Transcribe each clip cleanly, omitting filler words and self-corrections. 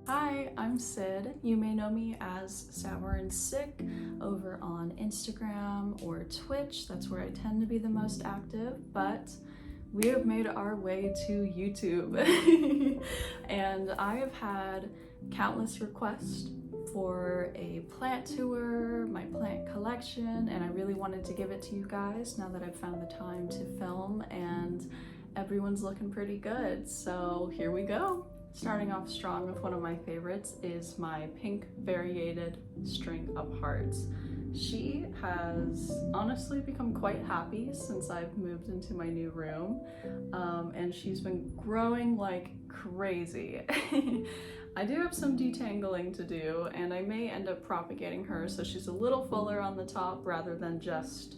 Hi, I'm Sid. You may know me as Sour and Sick over on Instagram or Twitch. That's where I tend to be the most active, but we have made our way to YouTube. And I have had countless requests for a plant tour, my plant collection, and I really wanted to give it to you guys now that I've found the time to film, and everyone's looking pretty good. So here we go. Starting off strong with one of my favorites is my pink variegated string of hearts. She has honestly become quite happy since I've moved into my new room, and she's been growing like crazy. I do have some detangling to do, and I may end up propagating her so she's a little fuller on the top rather than just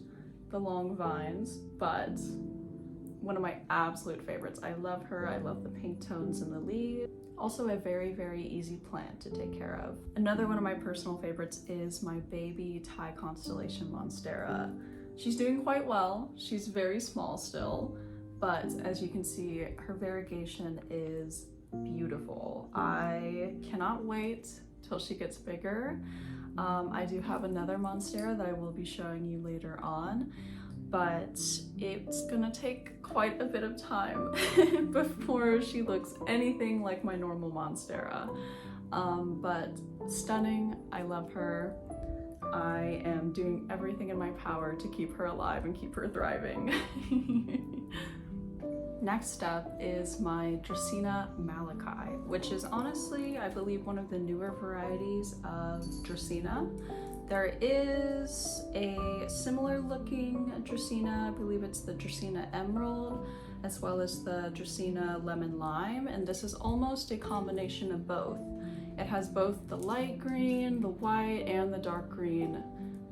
the long vines, but one of my absolute favorites. I love her. I love the pink tones in the leaves. Also a very, very easy plant to take care of. Another one of my personal favorites is my baby Thai constellation Monstera. She's doing quite well. She's very small still, but as you can see, her variegation is beautiful. I cannot wait till she gets bigger. I do have another Monstera that I will be showing you later on, but it's gonna take quite a bit of time before she looks anything like my normal Monstera. But stunning, I love her. I am doing everything in my power to keep her alive and keep her thriving. Next up is my Dracaena Malachi, which is honestly, I believe, one of the newer varieties of Dracaena. There is a similar looking Dracaena, I believe it's the Dracaena Emerald, as well as the Dracaena Lemon Lime, and this is almost a combination of both. It has both the light green, the white, and the dark green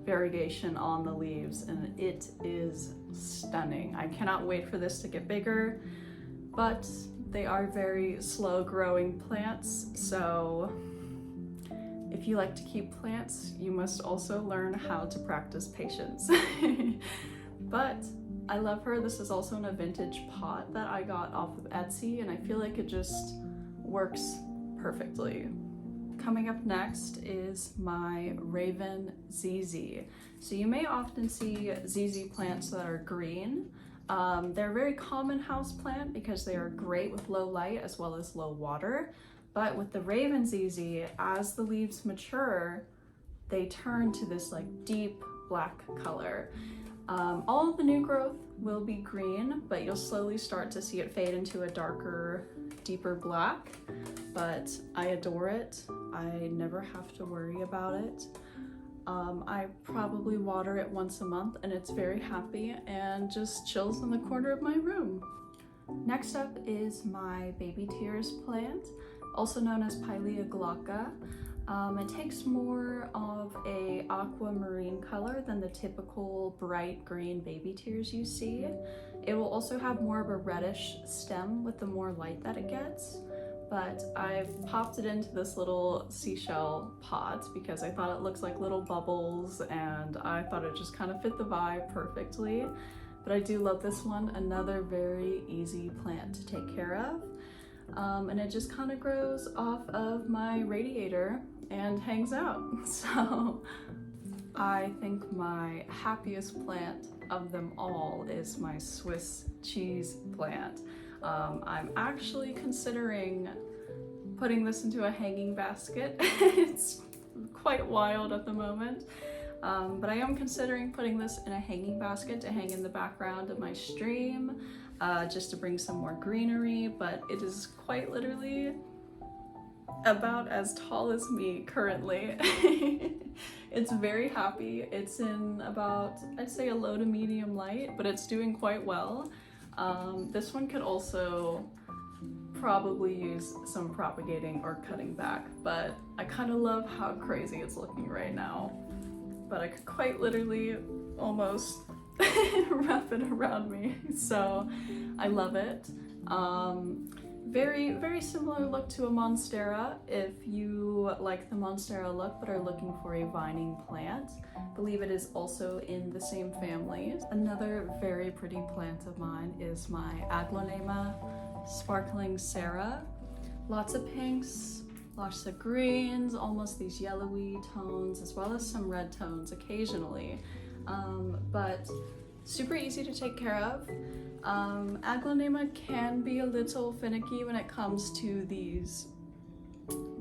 variegation on the leaves, and it is stunning. I cannot wait for this to get bigger, but they are very slow growing plants, so if you like to keep plants, you must also learn how to practice patience. But I love her. This is also in a vintage pot that I got off of Etsy, and I feel like it just works perfectly. Coming up next is my Raven ZZ. So you may often see ZZ plants that are green. They're a very common house plant because they are great with low light as well as low water. But with the Raven ZZ, as the leaves mature, they turn to this like deep black color. All of the new growth will be green, but you'll slowly start to see it fade into a darker, deeper black. But I adore it. I never have to worry about it. I probably water it once a month, and it's very happy and just chills in the corner of my room. Next up is my Baby Tears plant, also known as Pilea glauca. It takes more of a aquamarine color than the typical bright green baby tears you see. It will also have more of a reddish stem with the more light that it gets, but I've popped it into this little seashell pot because I thought it looks like little bubbles, and I thought it just kind of fit the vibe perfectly. But I do love this one, another very easy plant to take care of. And it just kind of grows off of my radiator and hangs out. So I think my happiest plant of them all is my Swiss cheese plant. I'm actually considering putting this into a hanging basket. It's quite wild at the moment. But I am considering putting this in a hanging basket to hang in the background of my stream, just to bring some more greenery, but it is quite literally about as tall as me currently. It's very happy. It's in about, I'd say, a low to medium light, but it's doing quite well. This one could also probably use some propagating or cutting back, but I kind of love how crazy it's looking right now. But I could quite literally almost wrap it around me, so I love it. Very, very similar look to a Monstera if you like the Monstera look but are looking for a vining plant. I believe it is also in the same family. Another very pretty plant of mine is my Aglonema Sparkling Sarah. Lots of pinks, Lots of greens, almost these yellowy tones, as well as some red tones occasionally. But super easy to take care of. Aglaonema can be a little finicky when it comes to these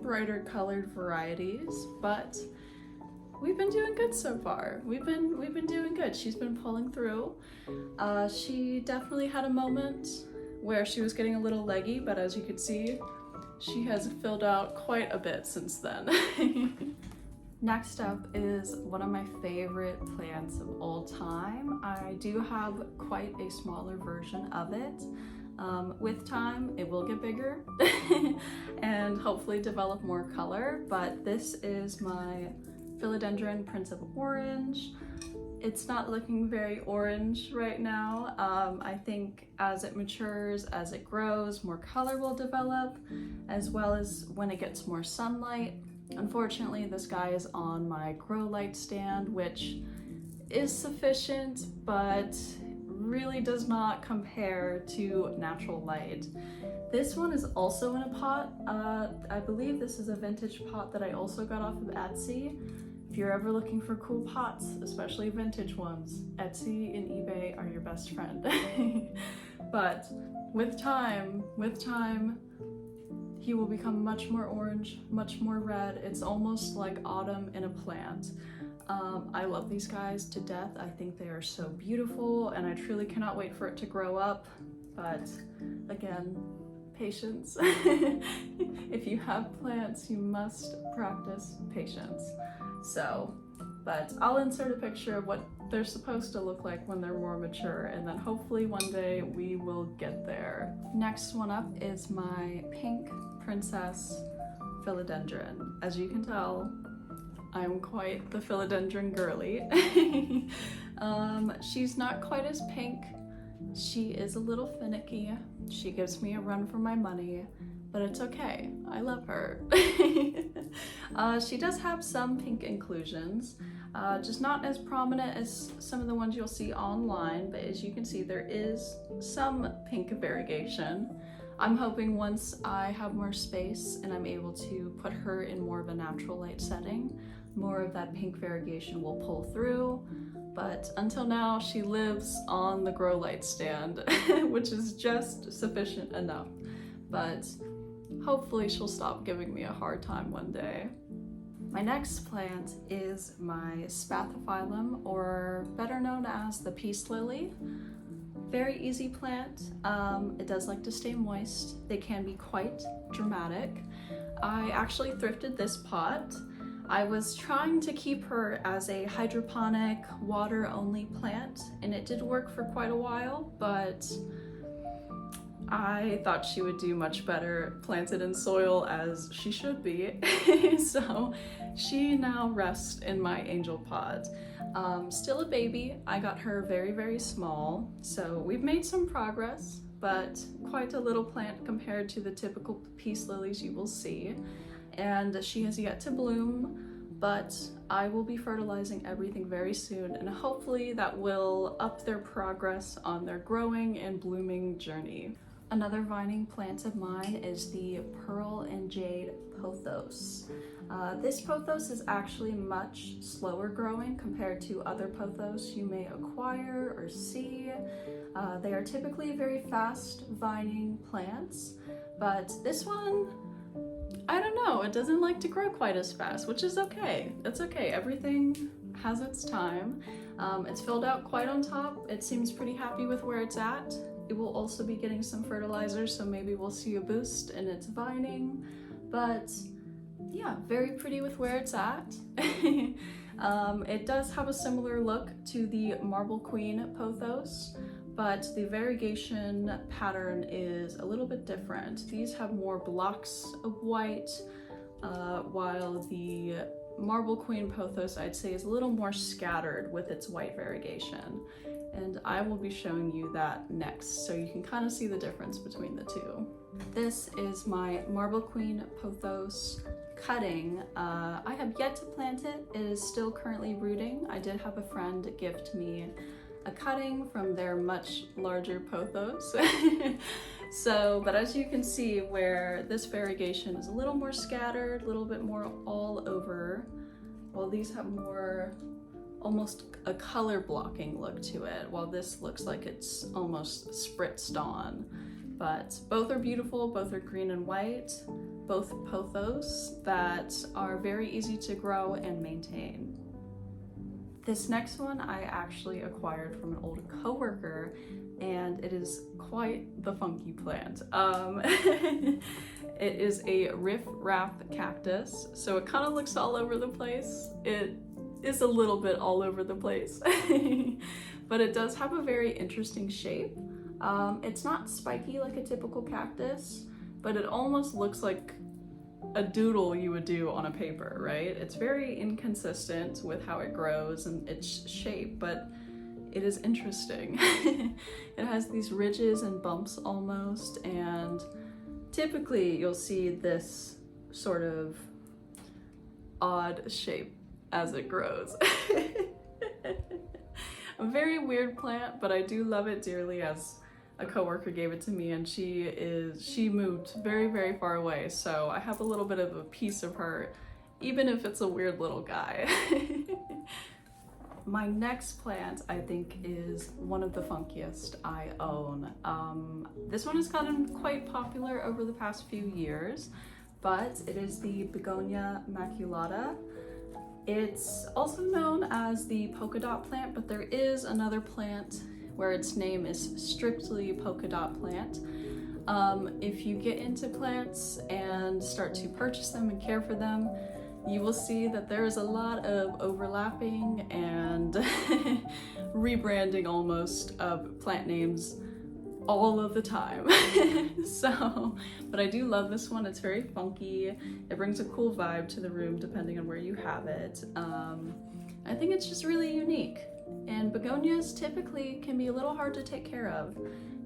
brighter colored varieties, but we've been doing good so far. We've been doing good. She's been pulling through. She definitely had a moment where she was getting a little leggy, but as you can see, she has filled out quite a bit since then. Next up is one of my favorite plants of all time. I do have quite a smaller version of it. With time, it will get bigger and hopefully develop more color, but this is my Philodendron Prince of Orange. It's not looking very orange right now. I think as it matures, as it grows, more color will develop, as well as when it gets more sunlight. Unfortunately, this guy is on my grow light stand, which is sufficient, but really does not compare to natural light. This one is also in a pot. I believe this is a vintage pot that I also got off of Etsy. If you're ever looking for cool pots, especially vintage ones, Etsy and eBay are your best friend. But with time, he will become much more orange, much more red. It's almost like autumn in a plant. I love these guys to death. I think they are so beautiful and I truly cannot wait for it to grow up. But again, patience. If you have plants, you must practice patience. So, but I'll insert a picture of what they're supposed to look like when they're more mature, and then hopefully one day we will get there. Next one up is my pink princess philodendron. As you can tell, I'm quite the philodendron girly. She's not quite as pink. She is a little finicky. She gives me a run for my money, but it's okay. I love her. She does have some pink inclusions, just not as prominent as some of the ones you'll see online, but as you can see, there is some pink variegation. I'm hoping once I have more space and I'm able to put her in more of a natural light setting, more of that pink variegation will pull through. But until now, she lives on the grow light stand, which is just sufficient enough. But hopefully she'll stop giving me a hard time one day. My next plant is my Spathiphyllum, or better known as the peace lily. Very easy plant. It does like to stay moist. They can be quite dramatic. I actually thrifted this pot. I was trying to keep her as a hydroponic, water-only plant, and it did work for quite a while, but I thought she would do much better planted in soil, as she should be. So she now rests in my angel pot. Still a baby. I got her very, very small, so we've made some progress, but quite a little plant compared to the typical peace lilies you will see. And she has yet to bloom, but I will be fertilizing everything very soon, and hopefully that will up their progress on their growing and blooming journey. Another vining plant of mine is the Pearl and Jade Pothos. This pothos is actually much slower growing compared to other pothos you may acquire or see. They are typically very fast vining plants, but this one, I don't know, it doesn't like to grow quite as fast, which is okay. It's okay, everything has its time. It's filled out quite on top. It seems pretty happy with where it's at. It will also be getting some fertilizer, so maybe we'll see a boost in its vining, but yeah, very pretty with where it's at. It does have a similar look to the Marble Queen Pothos, but the variegation pattern is a little bit different. These have more blocks of white, while the Marble Queen Pothos, I'd say, is a little more scattered with its white variegation. And I will be showing you that next, so you can kind of see the difference between the two. This is my Marble Queen Pothos cutting. I have yet to plant it. It is still currently rooting. I did have a friend gift me a cutting from their much larger pothos. But as you can see, where this variegation is a little more scattered, a little bit more all over, while these have more almost a color blocking look to it, while this looks like it's almost spritzed on. But both are beautiful, both are green and white, both pothos that are very easy to grow and maintain. This next one I actually acquired from an old coworker, and it is quite the funky plant. It is a riff-raff cactus, so it kind of looks all over the place. It is a little bit all over the place, but it does have a very interesting shape. It's not spiky like a typical cactus, but it almost looks like a doodle you would do on a paper, right? It's very inconsistent with how it grows and its shape, but it is interesting. It has these ridges and bumps almost, and typically you'll see this sort of odd shape as it grows. A very weird plant, but I do love it dearly, as a coworker gave it to me, and she moved very, very far away, so I have a little bit of a piece of her, even if it's a weird little guy. My next plant, I think, is one of the funkiest I own. This one has gotten quite popular over the past few years, but it is the Begonia maculata. It's also known as the polka dot plant, but there is another plant where its name is strictly polka dot plant. If you get into plants and start to purchase them and care for them, you will see that there is a lot of overlapping and rebranding almost of plant names all of the time. But I do love this one. It's very funky. It brings a cool vibe to the room depending on where you have it. I think it's just really unique. And begonias typically can be a little hard to take care of,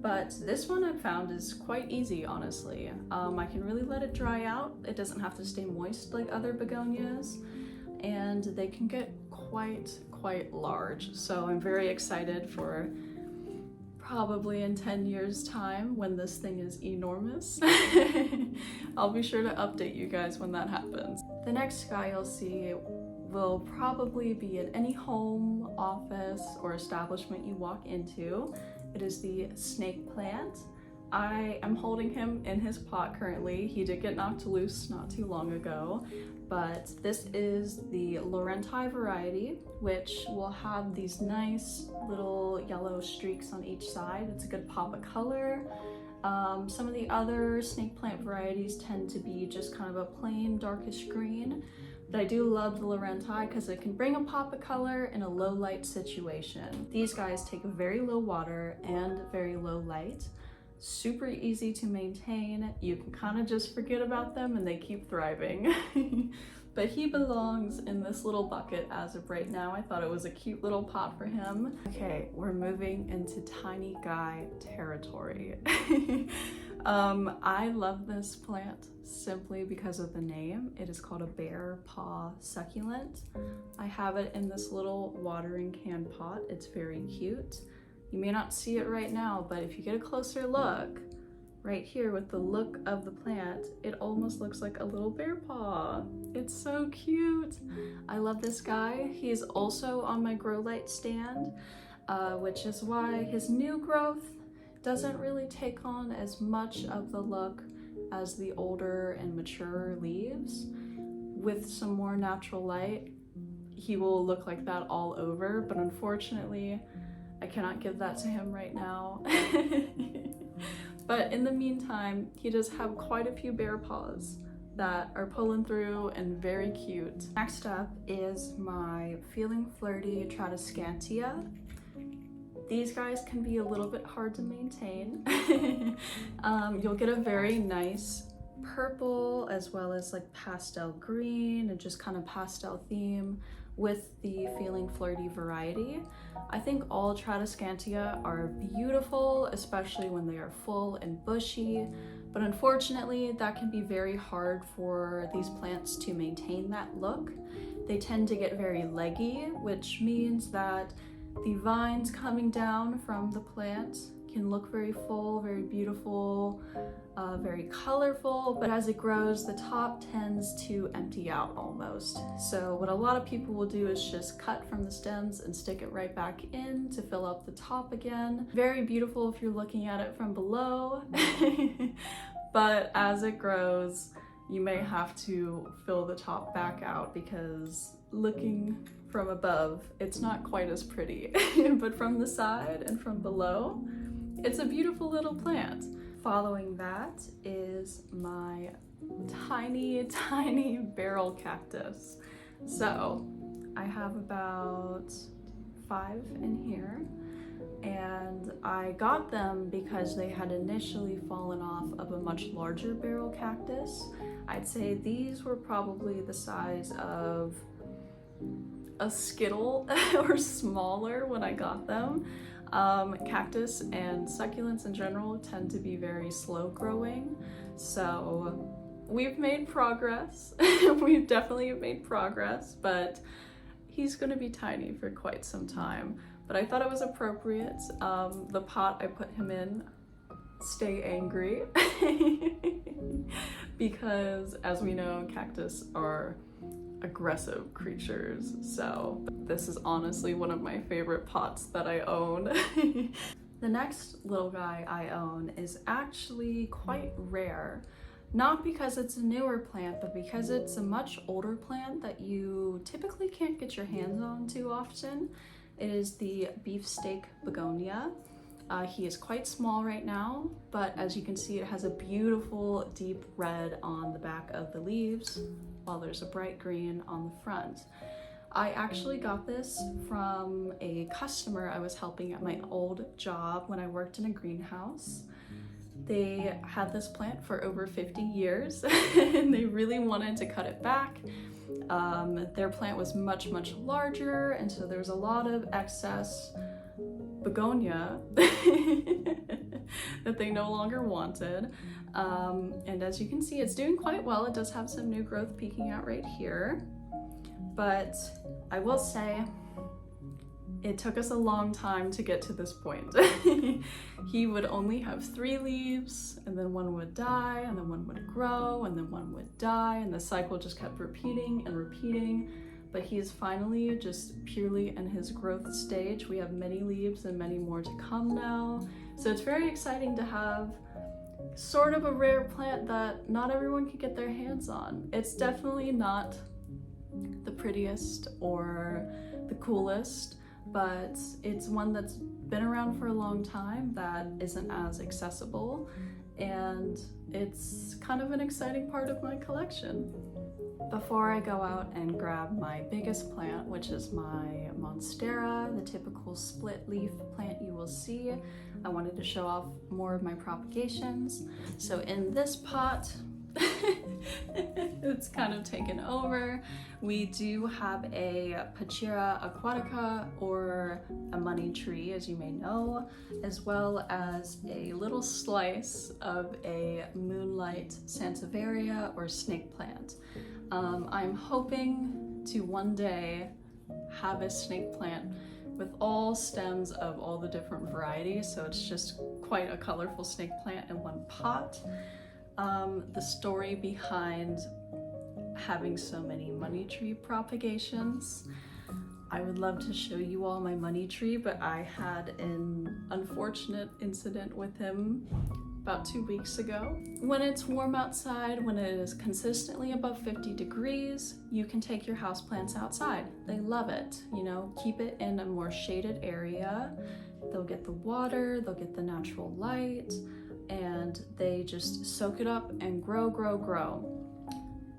but this one I've found is quite easy, honestly. I can really let it dry out. It doesn't have to stay moist like other begonias, and they can get quite large. So I'm very excited for probably in 10 years time when this thing is enormous. I'll be sure to update you guys when that happens. The next guy you'll see will probably be in any home, office, or establishment you walk into. It is the snake plant. I am holding him in his pot currently. He did get knocked loose not too long ago, but this is the Laurenti variety, which will have these nice little yellow streaks on each side. It's a good pop of color. Some of the other snake plant varieties tend to be just kind of a plain darkish green, but I do love the Laurenti because it can bring a pop of color in a low light situation. These guys take very low water and very low light. Super easy to maintain. You can kind of just forget about them and they keep thriving. But he belongs in this little bucket as of right now. I thought it was a cute little pot for him. Okay, we're moving into tiny guy territory. I love this plant simply because of the name. It is called a bear paw succulent. I have it in this little watering can pot. It's very cute. You may not see it right now, but if you get a closer look, right here with the look of the plant, it almost looks like a little bear paw. It's so cute. I love this guy. He is also on my grow light stand, which is why his new growth doesn't really take on as much of the look as the older and mature leaves. With some more natural light, he will look like that all over, but unfortunately, I cannot give that to him right now. But in the meantime, he does have quite a few bear paws that are pulling through and very cute. Next up is my Feeling Flirty Tradescantia. These guys can be a little bit hard to maintain. You'll get a very nice purple as well as like pastel green and just kind of pastel theme with the Feeling Flirty variety. I think all Tradescantia are beautiful, especially when they are full and bushy, but unfortunately that can be very hard for these plants to maintain that look. They tend to get very leggy, which means that The vines coming down from the plant can look very full, very beautiful, very colorful, but as it grows, the top tends to empty out almost. So what a lot of people will do is just cut from the stems and stick it right back in to fill up the top again. Very beautiful if you're looking at it from below, but as it grows, you may have to fill the top back out because looking from above, it's not quite as pretty, but from the side and from below, it's a beautiful little plant. Following that is my tiny, tiny barrel cactus. So I have about 5 in here, and I got them because they had initially fallen off of a much larger barrel cactus. I'd say these were probably the size of a Skittle or smaller when I got them. Cactus and succulents in general tend to be very slow growing, so we've made progress. We've definitely made progress, but he's gonna be tiny for quite some time. But I thought it was appropriate. The pot I put him in, stay angry, because as we know, cactus are aggressive creatures, so this is honestly one of my favorite pots that I own. The next little guy I own is actually quite rare, not because it's a newer plant, but because it's a much older plant that you typically can't get your hands on too often. It is the beefsteak begonia. He is quite small right now, but as you can see, it has a beautiful deep red on the back of the leaves, while there's a bright green on the front. I actually got this from a customer I was helping at my old job when I worked in a greenhouse. They had this plant for over 50 years and they really wanted to cut it back. Their plant was much, much larger, and so there's a lot of excess begonia that they no longer wanted. And as you can see, it's doing quite well. It does have some new growth peeking out right here, but I will say it took us a long time to get to this point. He would only have 3 leaves, and then one would die, and then one would grow, and then one would die, and the cycle just kept repeating and repeating. But he is finally just purely in his growth stage. We have many leaves and many more to come now. So it's very exciting to have sort of a rare plant that not everyone can get their hands on. It's definitely not the prettiest or the coolest, but it's one that's been around for a long time that isn't as accessible, and it's kind of an exciting part of my collection. Before I go out and grab my biggest plant, which is my monstera, the typical split leaf plant you will see, I wanted to show off more of my propagations. So in this pot, it's kind of taken over. We do have a Pachira aquatica, or a money tree, as you may know, as well as a little slice of a moonlight sansevieria or snake plant. I'm hoping to one day have a snake plant with all stems of all the different varieties, so it's just quite a colorful snake plant in one pot. The story behind having so many money tree propagations, I would love to show you all my money tree, but I had an unfortunate incident with him about 2 weeks ago. When it's warm outside, when it is consistently above 50 degrees, you can take your houseplants outside. They love it, you know, keep it in a more shaded area. They'll get the water, they'll get the natural light, and they just soak it up and grow, grow, grow.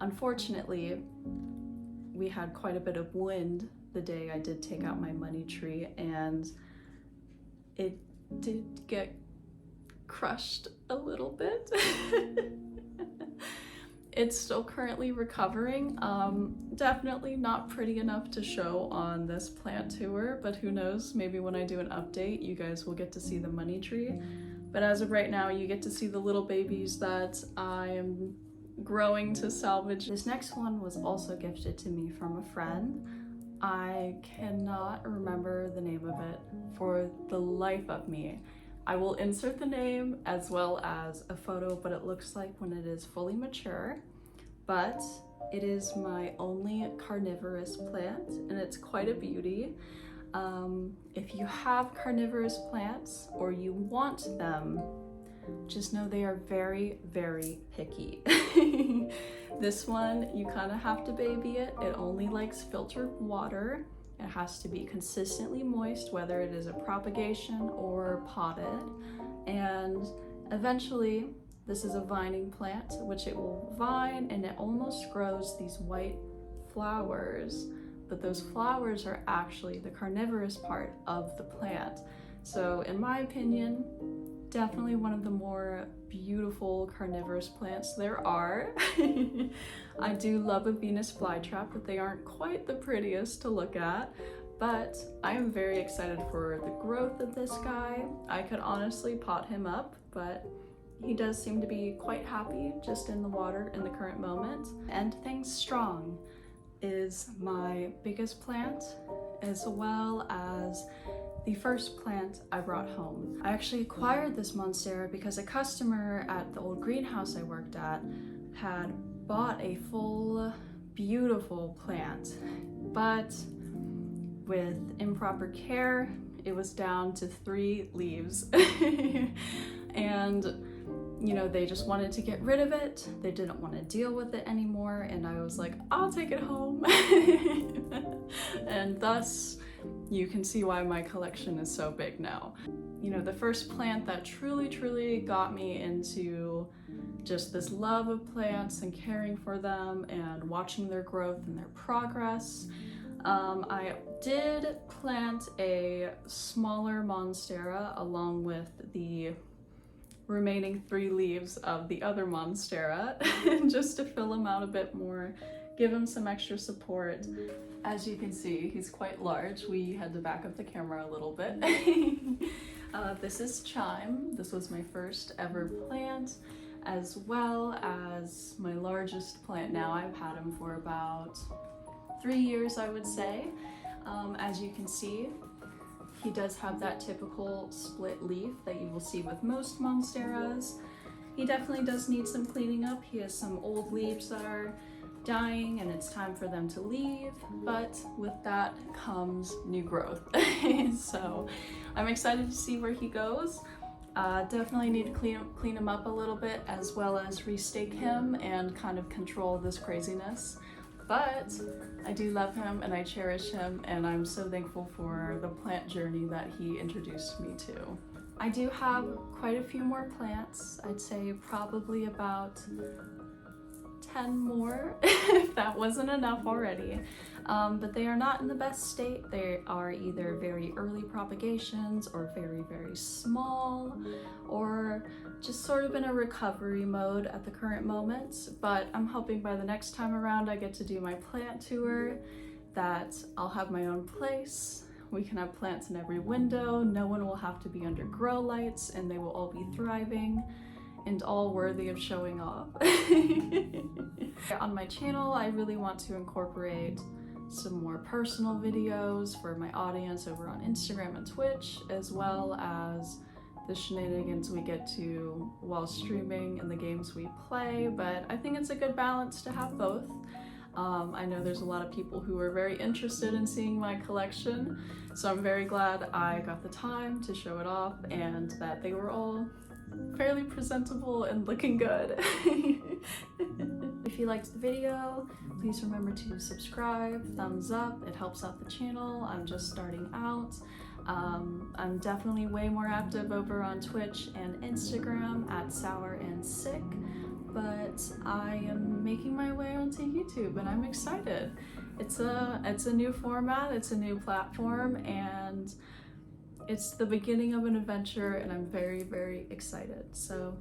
Unfortunately, we had quite a bit of wind the day I did take out my money tree, and it did get crushed a little bit. It's still currently recovering. Definitely not pretty enough to show on this plant tour, but who knows, maybe when I do an update, you guys will get to see the money tree. But as of right now, you get to see the little babies that I am growing to salvage. This next one was also gifted to me from a friend. I cannot remember the name of it for the life of me. I will insert the name as well as a photo, but it looks like when it is fully mature. But it is my only carnivorous plant, and it's quite a beauty. If you have carnivorous plants or you want them, just know they are very, very picky. This one, you kind of have to baby it. It only likes filtered water. It has to be consistently moist, whether it is a propagation or potted. And eventually, this is a vining plant, which it will vine and it almost grows these white flowers, but those flowers are actually the carnivorous part of the plant. So in my opinion, definitely one of the more beautiful carnivorous plants there are. I do love a Venus flytrap, but they aren't quite the prettiest to look at. But I am very excited for the growth of this guy. I could honestly pot him up, but he does seem to be quite happy just in the water in the current moment. And Things Strong is my biggest plant, as well as the first plant I brought home. I actually acquired this monstera because a customer at the old greenhouse I worked at had bought a full, beautiful plant, but with improper care, it was down to 3 leaves. And you know, they just wanted to get rid of it. They didn't want to deal with it anymore. And I was like, I'll take it home. And thus, you can see why my collection is so big now. You know, the first plant that truly got me into just this love of plants and caring for them and watching their growth and their progress. I did plant a smaller monstera along with the remaining 3 leaves of the other monstera just to fill him out a bit more, give him some extra support. As you can see, he's quite large. We had to back up the camera a little bit. This is Chime. This was my first ever plant, as well as my largest plant now. I've had him for about 3 years, I would say. As you can see, he does have that typical split leaf that you will see with most monsteras. He definitely does need some cleaning up. He has some old leaves that are dying and it's time for them to leave, but with that comes new growth. So I'm excited to see where he goes. Definitely need to clean him up a little bit, as well as restake him and kind of control this craziness. But I do love him and I cherish him, and I'm so thankful for the plant journey that he introduced me to. I do have quite a few more plants. I'd say probably about 10 more, if that wasn't enough already. But they are not in the best state. They are either very early propagations or very, very small, or just sort of in a recovery mode at the current moment. But I'm hoping by the next time around I get to do my plant tour that I'll have my own place. We can have plants in every window. No one will have to be under grow lights, and they will all be thriving and all worthy of showing off. On my channel, I really want to incorporate some more personal videos for my audience over on Instagram and Twitch, as well as the shenanigans we get to while streaming and the games we play, but I think it's a good balance to have both. I know there's a lot of people who are very interested in seeing my collection, so I'm very glad I got the time to show it off and that they were all fairly presentable and looking good. If you liked the video, please remember to subscribe, thumbs up, it helps out the channel. I'm just starting out. I'm definitely way more active over on Twitch and Instagram at Sour and Sick, but I am making my way onto YouTube and I'm excited. It's a new format, it's a new platform, and it's the beginning of an adventure, and I'm very, very excited. So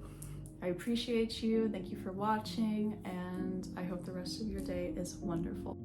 I appreciate you, thank you for watching, and I hope the rest of your day is wonderful.